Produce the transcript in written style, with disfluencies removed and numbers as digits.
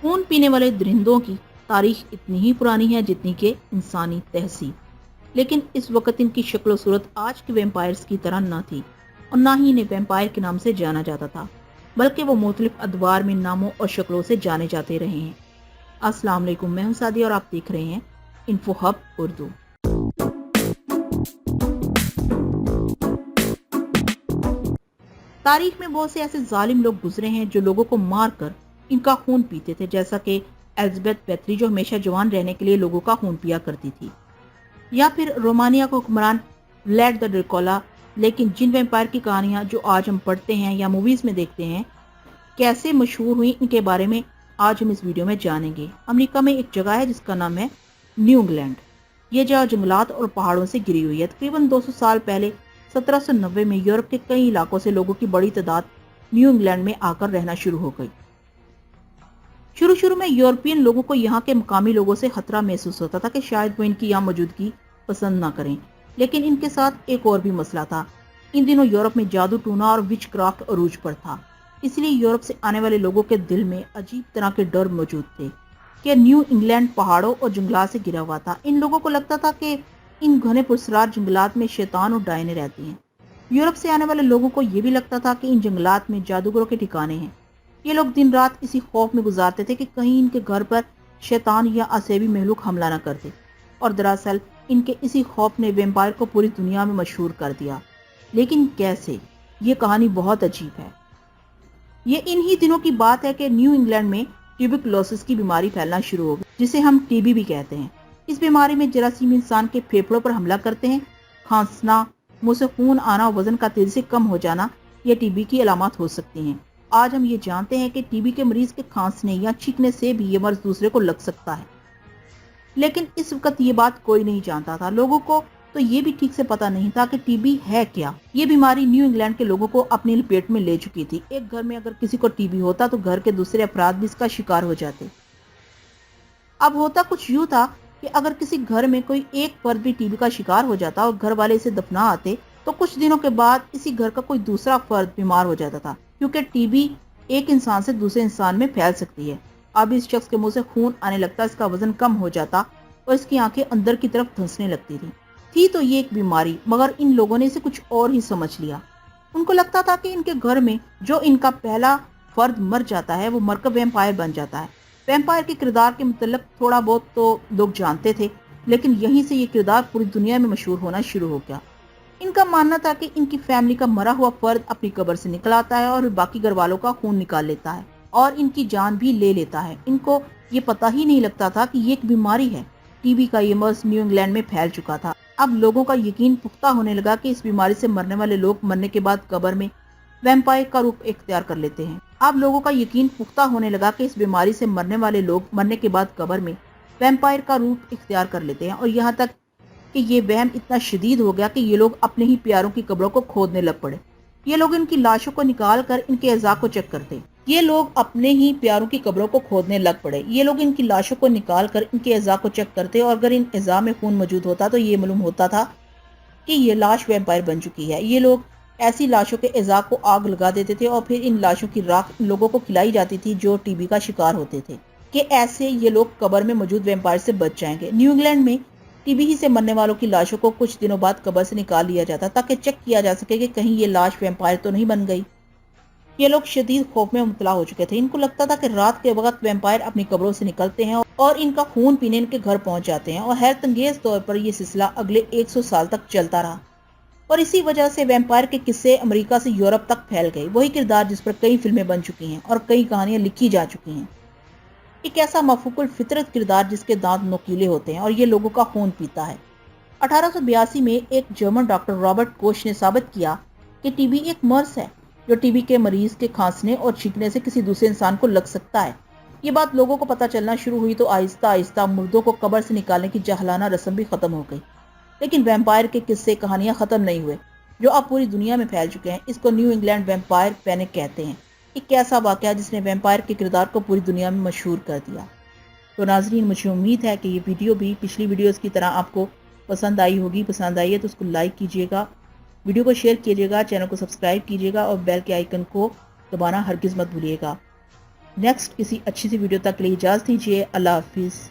خون پینے والے درندوں کی تاریخ اتنی ہی پرانی ہے جتنی کہ انسانی تہذیب، لیکن اس وقت ان کی شکل و صورت آج کے ویمپائرز کی طرح نہ تھی اور نہ ہی انہیں ویمپائر کے نام سے جانا جاتا تھا، بلکہ وہ مختلف ادوار میں ناموں اور شکلوں سے جانے جاتے رہے ہیں۔ السلام علیکم، میں ہوں سعدیہ اور آپ دیکھ رہے ہیں انفو ہب اردو۔ تاریخ میں بہت سے ایسے ظالم لوگ گزرے ہیں جو لوگوں کو مار کر ان کا خون پیتے تھے، جیسا کہ ایلزبتھ پیتری جو ہمیشہ جوان رہنے کے لیے لوگوں کا خون پیا کرتی تھی، یا پھر رومانیہ کا حکمران ولیڈ دا ڈریکولا۔ لیکن جن ویمپائر کی کہانیاں جو آج ہم پڑھتے ہیں یا موویز میں دیکھتے ہیں کیسے مشہور ہوئی، ان کے بارے میں آج ہم اس ویڈیو میں جانیں گے۔ امریکہ میں ایک جگہ ہے جس کا نام ہے نیو انگلینڈ۔ یہ جگہ جنگلات اور پہاڑوں سے گری ہوئی ہے۔ تقریباً 200 سال پہلے 1790 میں یورپ کے کئی علاقوں سے لوگوں کی بڑی تعداد نیو انگلینڈ میں آ کر رہنا شروع ہو گئی۔ شروع میں یورپین لوگوں کو یہاں کے مقامی لوگوں سے خطرہ محسوس ہوتا تھا کہ شاید وہ ان کی یہاں موجودگی پسند نہ کریں، لیکن ان کے ساتھ ایک اور بھی مسئلہ تھا۔ ان دنوں یورپ میں جادو ٹونا اور وچ کرافٹ عروج پر تھا، اس لیے یورپ سے آنے والے لوگوں کے دل میں عجیب طرح کے ڈر موجود تھے کہ نیو انگلینڈ پہاڑوں اور جنگلات سے گرا ہوا تھا۔ ان لوگوں کو لگتا تھا کہ ان گھنے پراسرار جنگلات میں شیطان اور ڈائنے رہتی ہیں۔ یورپ سے آنے والے لوگوں کو یہ بھی لگتا تھا کہ ان جنگلات میں جادوگروں کے ٹھکانے ہیں۔ یہ لوگ دن رات اسی خوف میں گزارتے تھے کہ کہیں ان کے گھر پر شیطان یا عصیبی مخلوق حملہ نہ کر دے، اور دراصل ان کے اسی خوف نے ویمپائر کو پوری دنیا میں مشہور کر دیا۔ لیکن کیسے؟ یہ کہانی بہت عجیب ہے۔ یہ انہی دنوں کی بات ہے کہ نیو انگلینڈ میں ٹیوبرکلوسس کی بیماری پھیلنا شروع ہو گئی، جسے ہم ٹی بی بھی کہتے ہیں۔ اس بیماری میں جراثیم انسان کے پھیپھڑوں پر حملہ کرتے ہیں۔ کھانسنا، منہ سے خون آنا اور وزن کا تیزی سے کم ہو جانا یہ ٹی بی کی علامات ہو سکتی ہیں۔ آج ہم یہ جانتے ہیں کہ ٹی بی کے مریض کے کھانسنے یا چھینکنے سے بھی یہ مرض دوسرے کو لگ سکتا ہے، لیکن اس وقت یہ بات کوئی نہیں جانتا تھا۔ لوگوں کو تو یہ بھی ٹھیک سے پتا نہیں تھا کہ ٹی بی ہے کیا۔ یہ بیماری نیو انگلینڈ کے لوگوں کو اپنی لپیٹ میں لے چکی تھی۔ ایک گھر میں اگر کسی کو ٹی بی ہوتا تو گھر کے دوسرے افراد بھی اس کا شکار ہو جاتے۔ اب ہوتا کچھ یوں تھا کہ اگر کسی گھر میں کوئی ایک فرد بھی ٹی بی کا شکار ہو جاتا اور گھر والے اسے دفنا آتے تو کچھ دنوں کے بعد اسی گھر کا کوئی دوسرا فرد بیمار ہو جاتا تھا، کیونکہ ٹی بی ایک انسان سے دوسرے انسان میں پھیل سکتی ہے۔ اب اس شخص کے منہ سے خون آنے لگتا، اس کا وزن کم ہو جاتا اور اس کی آنکھیں اندر کی طرف دھنسنے لگتی تھی تو یہ ایک بیماری، مگر ان لوگوں نے اسے کچھ اور ہی سمجھ لیا۔ ان کو لگتا تھا کہ ان کے گھر میں جو ان کا پہلا فرد مر جاتا ہے وہ مر کر ویمپائر بن جاتا ہے۔ ویمپائر کے کردار کے متعلق تھوڑا بہت تو لوگ جانتے تھے، لیکن یہیں سے یہ کردار پوری دنیا میں مشہور ہونا شروع ہو گیا۔ ان کا ماننا تھا کہ ان کی فیملی کا مرا ہوا فرد اپنی قبر سے نکل آتا ہے اور باقی گھر والوں کا خون نکال لیتا ہے اور ان کی جان بھی لے لیتا ہے۔ ان کو یہ پتہ ہی نہیں لگتا تھا کہ یہ ایک بیماری ہے۔ ٹی بی کا یہ مرض نیو انگلینڈ میں پھیل چکا تھا۔ اب لوگوں کا یقین پختہ ہونے لگا کہ اس بیماری سے مرنے والے لوگ مرنے کے بعد قبر میں ویمپائر کا روپ اختیار کر لیتے ہیں۔ اب لوگوں کا یقین پختہ ہونے لگا کہ اس بیماری سے مرنے والے لوگ مرنے کے بعد قبر میں ویمپائر کا روپ اختیار کر لیتے ہیں، اور یہاں تک کہ یہ وہم اتنا شدید ہو گیا کہ یہ لوگ اپنے ہی پیاروں کی قبروں کو کھودنے لگ پڑے۔ یہ لوگ ان کی لاشوں کو نکال کر ان کے اعضاء کو چیک کرتے۔ یہ لوگ اپنے ہی پیاروں کی قبروں کو کھودنے لگ پڑے۔ یہ لوگ ان کی لاشوں کو نکال کر ان کے اعضاء کو چیک کرتے، اور اگر ان اعضاء میں خون موجود ہوتا تو یہ معلوم ہوتا تھا کہ یہ لاش ویمپائر بن چکی ہے۔ یہ لوگ ایسی لاشوں کے اعضاء کو آگ لگا دیتے تھے اور پھر ان لاشوں کی راکھ ان لوگوں کو کھلائی جاتی تھی جو ٹی بی کا شکار ہوتے تھے، کہ ایسے یہ لوگ قبر میں موجود ویمپائر سے بچ جائیں گے۔ نیو انگلینڈ میں ٹی بی ہی سے مرنے والوں کی لاشوں کو کچھ دنوں بعد قبر سے نکال لیا جاتا تاکہ چیک کیا جا سکے کہ کہیں یہ لاش ویمپائر تو نہیں بن گئی۔ یہ لوگ شدید خوف میں مبتلا ہو چکے تھے۔ ان کو لگتا تھا کہ رات کے وقت ویمپائر اپنی قبروں سے نکلتے ہیں اور ان کا خون پینے ان کے گھر پہنچ جاتے ہیں، اور حیرت انگیز طور پر یہ سلسلہ اگلے 100 سال تک چلتا رہا، اور اسی وجہ سے ویمپائر کے قصے امریکہ سے یورپ تک پھیل گئے۔ وہی کردار جس پر کئی فلمیں بن چکی ہیں اور کئی کہانیاں لکھی جا چکی ہیں۔ ایک ایسا مفعول الفطرت کردار جس کے دانت نوکیلے ہوتے ہیں اور یہ لوگوں کا خون پیتا ہے۔ 1882 میں ایک جرمن ڈاکٹر رابرٹ کوش نے ثابت کیا کہ ٹی بی ایک مرض ہے جو ٹی بی کے مریض کے کھانسنے اور چھینکنے سے کسی دوسرے انسان کو لگ سکتا ہے۔ یہ بات لوگوں کو پتہ چلنا شروع ہوئی تو آہستہ آہستہ مردوں کو قبر سے نکالنے کی جاہلانہ رسم بھی ختم ہو گئی۔ لیکن ویمپائر کے قصے کہانیاں ختم نہیں ہوئے جو اب پوری دنیا میں پھیل چکے ہیں۔ اس کو نیو انگلینڈ ویمپائر پینک کہتے ہیں۔ ایک ایسا واقعہ جس نے ویمپائر کے کردار کو پوری دنیا میں مشہور کر دیا۔ تو ناظرین، مجھے امید ہے کہ یہ ویڈیو بھی پچھلی ویڈیوز کی طرح آپ کو پسند آئی ہوگی۔ پسند آئی ہے تو اس کو لائک کیجیے گا، ویڈیو کو شیئر کیجیے گا، چینل کو سبسکرائب کیجیے گا اور بیل کے آئیکن کو دبانا ہرگز مت بھولیے گا۔ نیکسٹ کسی اچھی سی ویڈیو تک کے لیے اجازت دیجیے. اللہ حافظ.